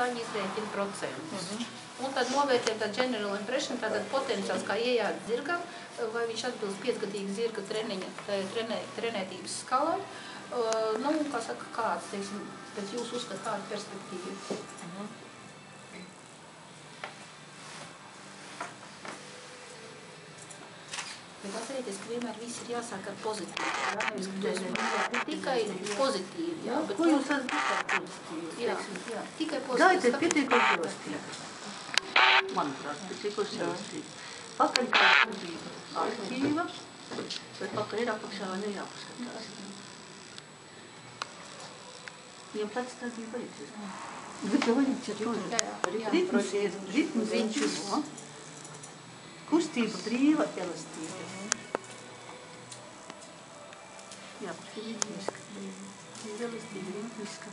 viņi izrēķina procentus. Un tad novērtējam tā general impression, tātad potenciāls, kā iejāt zirgam, vai viņš atbilst 5-gadīga zirga trenētības skalai. Nu, un kā saka, kāds, teiksim, pēc jūsu uzskata kāda perspektīva. Bet atcerieties, ka vienmēr viss ir jāsāk ar pozitīvu. Tikai pozitīvi, jā. Ko jūs esat tikai pozitīvi? Jā, tikai pozitīvi. Gaidiet pietiekoši elastīvi. Manuprāt, pietiekoši elastīvi. Pakaļ kā kudība aktīva, bet pakaļ ir apakšā vai nejāpaskatās. Viņam plec stādība arī ir. Вы говорите тоже. Ритм ничего. Kustība brīva, elastība. Jā, kurš ir ritmiska. Ir elastība, ritmiska.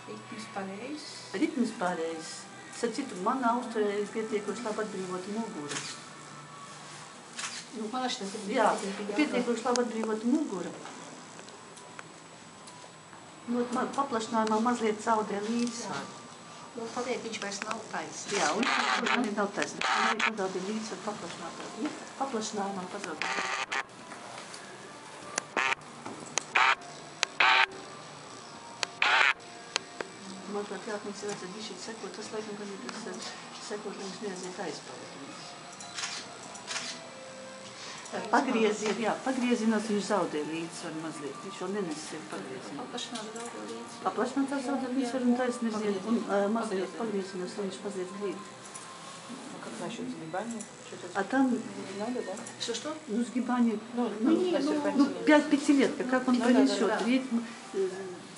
Ritms pareizs. Ritms pareizs. Citu, manā uzturē ir pietiekoši labi atbrīvot muguru. Nu, man šķiet, tas ir pietiekoši labi atbrīvot muguru. Paplašinājumā mazliet zaudē līdzsvaru. Nu, paliek, viņš vairs nav taisnīgs. Jā, un viņš nav taisnīgs. Un arī pazaudē līdzsvaru paplašinājumā pazaudē. Manuprāt, jā, mums ir vajadzētu bišķīt sekot. Tas, laikam, gan ir tas sekot, lai viņš neaiziet aizpavadījums. Pagriezinot, viņš zaudē līdzsvaru mazliet. Viņš vēl nenes sevi pagriezināt. Paplašināt zaudē līdzsvaru. Paplašināt zaudē līdzsvaru un taisnība. Un mazliet pagriezinot, lai viņš paziet grib. Как насчет сгибания? А там... Не надо, да? Что? Ну, сгибание... Ну, 5-5-летка, как он понесет. Ритм,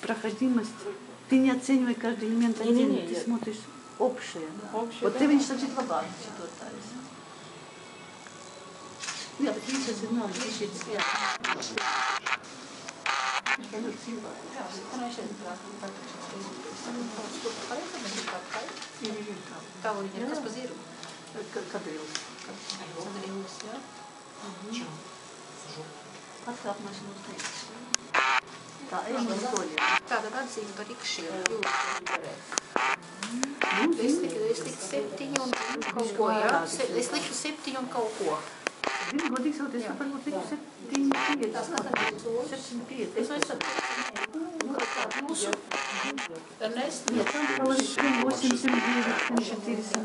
проходимость. Ты не оценивай каждый элемент отдельно, ты смотришь общее. Вот ты viņš sačīt labāk šitotājs. Jā, bet viņš zinām, šits, jā. Jā, man šeit tālīņa, kas pa ziru? Kadrils. Kadrils, jā. Atkāpmašana uz teicis. Tā, ejam uz doļiem. Tātad atzīme par ikšiem ļoti varētu. Es liktu 7 un kaut ko, jā? Es liktu 7 un kaut ko. Zini, godīgi sakot, es varbūt liktu 7,5. 7,5. Es nesaku. Nu, kā tā mūsu. Ernest? Jā, tam paliks 800, 400.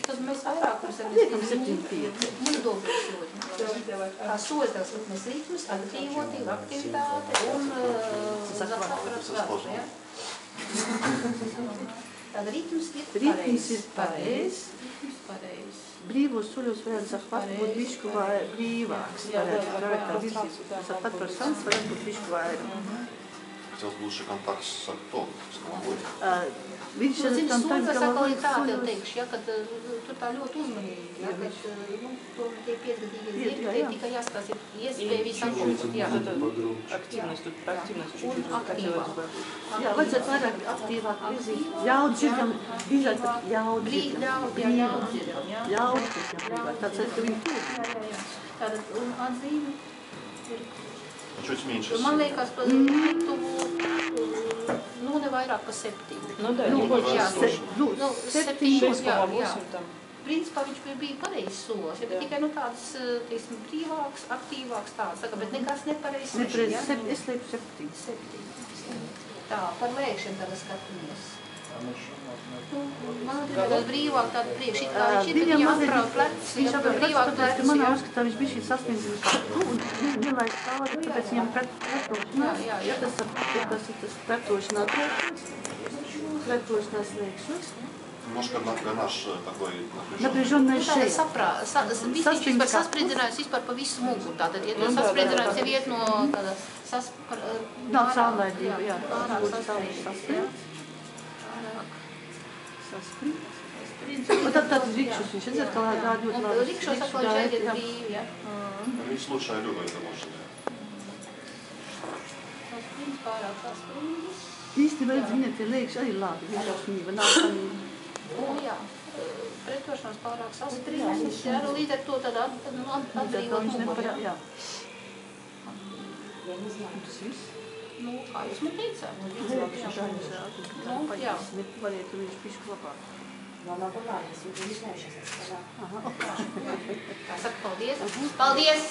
Tad mēs vairāk mums ar Liekam 7,5. Mums dobri soļi. Kā soļi tās likmes ritmus, aktīvotība, aktivitāte un zakārtas vēlme, jā? Tāda ritms ir pareiz. Brīvos soļos varētu захват būt bišku vai brīvāks. Захват просанс varētu būt bišku vairāk. Хотелось бы лучше контакт с ртом, с головой. Viņš ir kontakts головой. Tā tev teikšu, ja, kad tur tā ļoti uzmanīgi, ja, kad to tie 5-gadīgie zirgi, tie tikai jāskatās, ir iespēja visam būt, jā. Активность чуть-чуть. Un aktīvāk. Jā, vajadzētu vairāk aktīvāk virzīt. Ļaut zirgam, izrāt ļaut zirgam. Ļaut zirgam. Tāds ir, ka viņi tur. Tātad, un atzīme ir... Чуть меньше. Man liekas, pa liktu, nu, ne vairāk pa 7. Ну да, не больше. Jā, 7, 6,8 там. Principā viņš bija pareizs solis, ja, bet tikai nu tāds, teiksim, brīvāks, aktīvāks tāds, saka, bet nekas nepareizs. Nepareiz, es lieku 7. 7. Tā, par lēkšiem tagad skatāmies. Man liekas, brīvāk tāda priekš, it kā viņš ir, kad viņam atprauj plecs, Viņš brīvāk plecs, plecs, manā uzskatā viņš bija šī sasniedzis un nelaiž tālāk, tāpēc viņam pretošanās. Jā. Tas ir tas pretošanās lēkšanas. Немножко наш такой Напряженная šeja. Saspriedzinājums vispār pa visu muguru. Tātad, ja saspriedzinājums jau iet no tāda Nav caurlaidība, jā. Un tad rikšus viņš redzēt, ka rāda ļoti labi. Rikšos atkal šeit ir brīvi, jā. Viņš случай любой замоченный. Sasprinds, pārāk sasprinds. Īstenībā, ziniet, tie lēkši arī labi. Vienkāršība nav tanība. Jā, pretošanās pārāk sasprinds. Jā, līdz ar to tad atbrīvot muguru. Jā. Tas viss? Nu, kā jūs man teicāt? Jā. Bet varētu viņš bišķi labāk. Vēl nav pagājis, jo viņš nevišķies. Kā saka, paldies. Paldies!